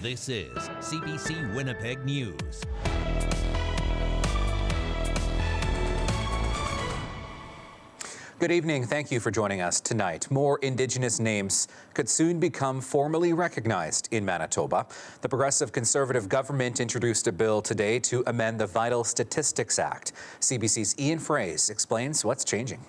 This is CBC Winnipeg News. Good evening. Thank you for joining us tonight. More Indigenous names could soon become formally recognized in Manitoba. The Progressive Conservative government introduced a bill today to amend the Vital Statistics Act. CBC's Ian Fraze explains what's changing.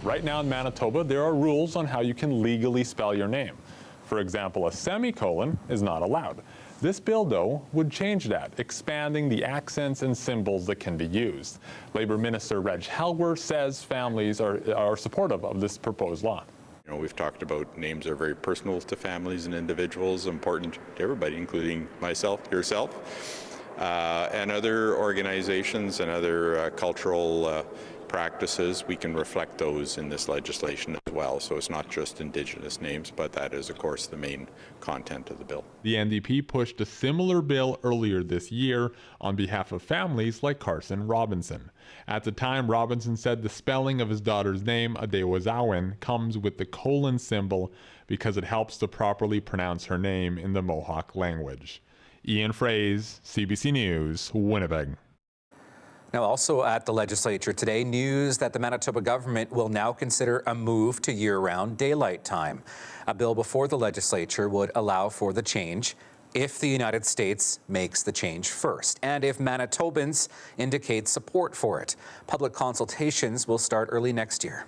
Right now in Manitoba, there are rules on how you can legally spell your name. For example, a semicolon is not allowed. This bill, though, would change that, expanding the accents and symbols that can be used. Labour Minister Reg Helwer says families are supportive of this proposed law. You know, we've talked about names are very personal to families and individuals, important to everybody, including myself, yourself, and other organizations and other cultural practices. We can reflect those in this legislation as well. So it's not just Indigenous names, but that is, of course, the main content of the bill. The NDP pushed a similar bill earlier this year on behalf of families like Carson Robinson. At the time, Robinson said the spelling of his daughter's name, Adewazawan, comes with the colon symbol because it helps to properly pronounce her name in the Mohawk language. Ian Fraze, CBC News, Winnipeg. Now, also at the legislature today, news that the Manitoba government will now consider a move to year-round daylight time. A bill before the legislature would allow for the change if the United States makes the change first, and if Manitobans indicate support for it. Public consultations will start early next year.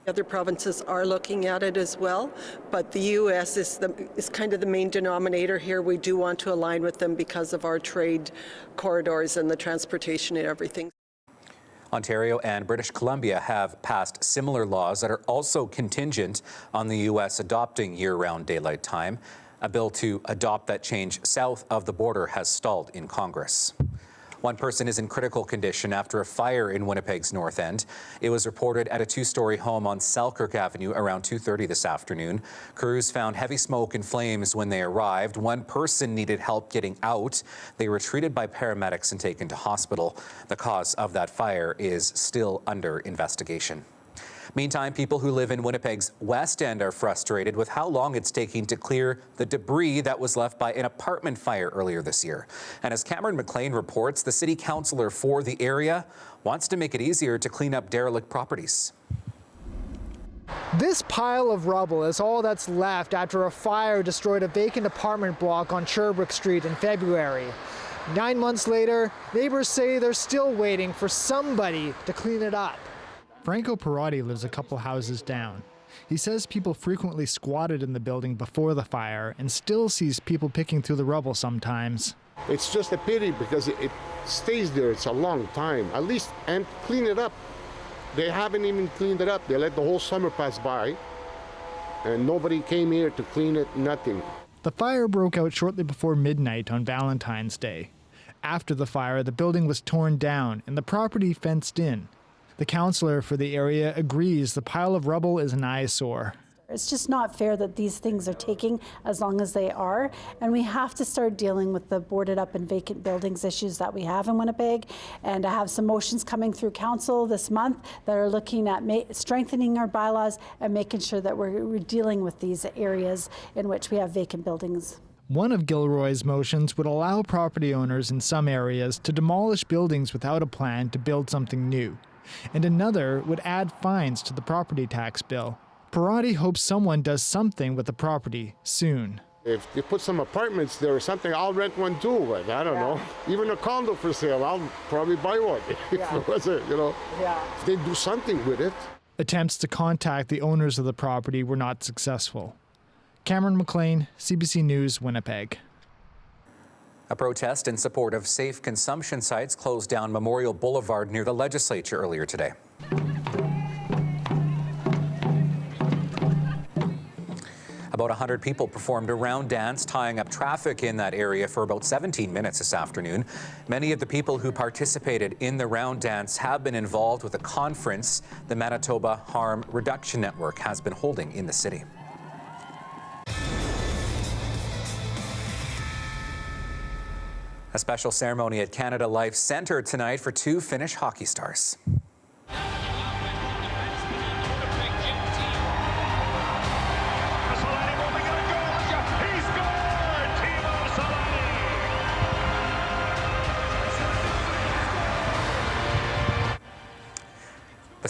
Other provinces are looking at it as well, but the U.S. is kind of the main denominator here. We do want to align with them because of our trade corridors and the transportation and everything. Ontario and British Columbia have passed similar laws that are also contingent on the U.S. adopting year-round daylight time. A bill to adopt that change south of the border has stalled in Congress. One person is in critical condition after a fire in Winnipeg's North End. It was reported at a two-story home on Selkirk Avenue around 2:30 this afternoon. Crews found heavy smoke and flames when they arrived. One person needed help getting out. They were treated by paramedics and taken to hospital. The cause of that fire is still under investigation. Meantime, people who live in Winnipeg's West End are frustrated with how long it's taking to clear the debris that was left by an apartment fire earlier this year. And as Cameron McLean reports, the city councillor for the area wants to make it easier to clean up derelict properties. This pile of rubble is all that's left after a fire destroyed a vacant apartment block on Sherbrooke Street in February. 9 months later, neighbors say they're still waiting for somebody to clean it up. Franco Perotti lives a couple houses down. He says people frequently squatted in the building before the fire and still sees people picking through the rubble sometimes. It's just a pity because it stays there. It's a long time. At least and clean it up. They haven't even cleaned it up. They let the whole summer pass by and nobody came here to clean it, nothing. The fire broke out shortly before midnight on Valentine's Day. After the fire, the building was torn down and the property fenced in. The councillor for the area agrees the pile of rubble is an eyesore. It's just not fair that these things are taking as long as they are, and we have to start dealing with the boarded up and vacant buildings issues that we have in Winnipeg. And I have some motions coming through council this month that are looking at strengthening our bylaws and making sure that we're dealing with these areas in which we have vacant buildings. One of Gilroy's motions would allow property owners in some areas to demolish buildings without a plan to build something new. And another would add fines to the property tax bill. Perotti hopes someone does something with the property soon. If they put some apartments there or something, I'll rent one too. I don't know. Even a condo for sale, I'll probably buy one if it was it, you know. If they do something with it. Attempts to contact the owners of the property were not successful. Cameron McLean, CBC News, Winnipeg. A protest in support of safe consumption sites closed down Memorial Boulevard near the legislature earlier today. About 100 people performed a round dance, tying up traffic in that area for about 17 minutes this afternoon. Many of the people who participated in the round dance have been involved with a conference the Manitoba Harm Reduction Network has been holding in the city. A special ceremony at Canada Life Centre tonight for two Finnish hockey stars.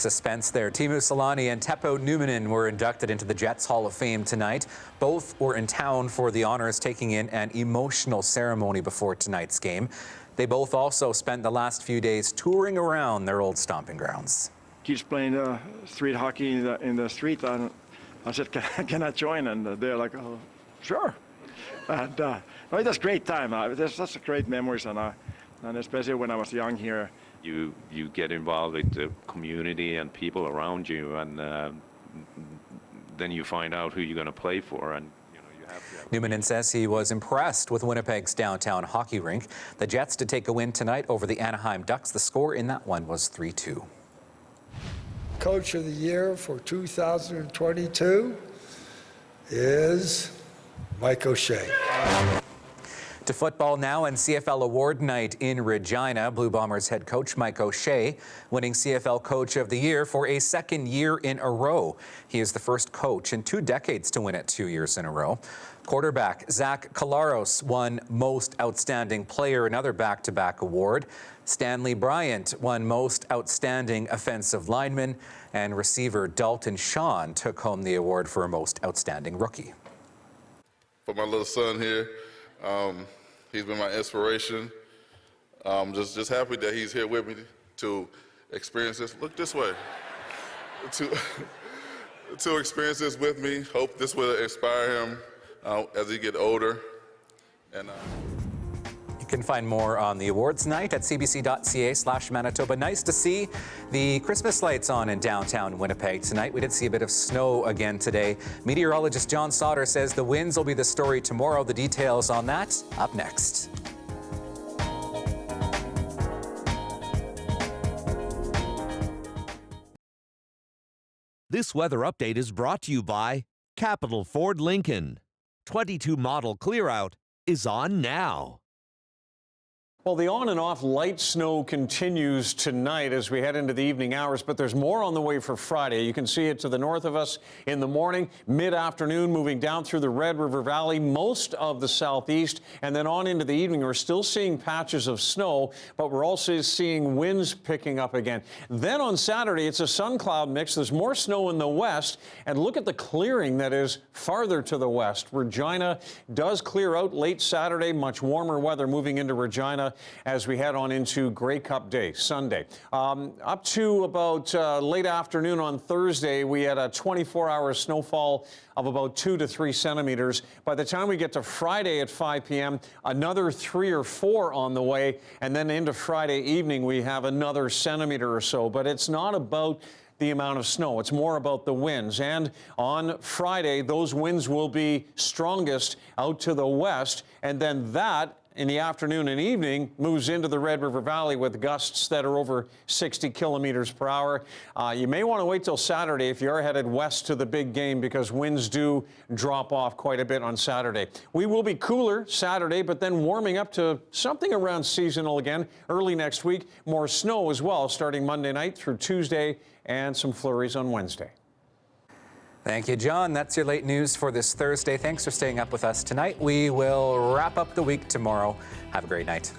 suspense there. Teemu Selanne and Teppo Numminen were inducted into the Jets Hall of Fame tonight. Both were in town for the honors, taking in an emotional ceremony before tonight's game. They both also spent the last few days touring around their old stomping grounds. Keeps playing street hockey in the street. I said, can I join? And they're like, oh, sure. And it was a great time. There's such great memories, and especially when I was young here. You get involved with the community and people around you, and then you find out who you're going to play for. And Numminen says he was impressed with Winnipeg's downtown hockey rink. The Jets did take a win tonight over the Anaheim Ducks. The score in that one was 3-2. Coach of the Year for 2022 is Mike O'Shea. To football now, and CFL award night in Regina. Blue Bombers head coach Mike O'Shea winning CFL Coach of the Year for a second year in a row. He is the first coach in 2 decades to win it 2 years in a row. Quarterback Zach Collaros won Most Outstanding Player, another back-to-back award. Stanley Bryant won Most Outstanding Offensive Lineman, and receiver Dalton Shawn took home the award for Most Outstanding Rookie. For my little son here, he's been my inspiration. Just happy that he's here with me to experience this. Look this way. To experience this with me. Hope this will inspire him as he get older. And you can find more on the awards night at cbc.ca/Manitoba. Nice to see the Christmas lights on in downtown Winnipeg tonight. We did see a bit of snow again today. Meteorologist John Sauder says the winds will be the story tomorrow. The details on that up next. This weather update is brought to you by Capital Ford Lincoln. 22 model clear out is on now. Well, the on and off light snow continues tonight as we head into the evening hours, but there's more on the way for Friday. You can see it to the north of us in the morning, mid-afternoon, moving down through the Red River Valley, most of the southeast, and then on into the evening. We're still seeing patches of snow, but we're also seeing winds picking up again. Then on Saturday, it's a sun-cloud mix. There's more snow in the west, and look at the clearing that is farther to the west. Regina does clear out late Saturday, much warmer weather moving into Regina as we head on into Grey Cup Day, Sunday. Up to about late afternoon on Thursday, we had a 24-hour snowfall of about 2 to 3 centimeters. By the time we get to Friday at 5 p.m., another 3 or 4 on the way, and then into Friday evening, we have another centimeter or so. But it's not about the amount of snow. It's more about the winds. And on Friday, those winds will be strongest out to the west, and then that in the afternoon and evening moves into the Red River Valley with gusts that are over 60 kilometers per hour. You may want to wait till Saturday if you are headed west to the big game, because winds do drop off quite a bit on Saturday. We will be cooler Saturday, but then warming up to something around seasonal again early next week. More snow as well starting Monday night through Tuesday, and some flurries on Wednesday. Thank you, John. That's your late news for this Thursday. Thanks for staying up with us tonight. We will wrap up the week tomorrow. Have a great night.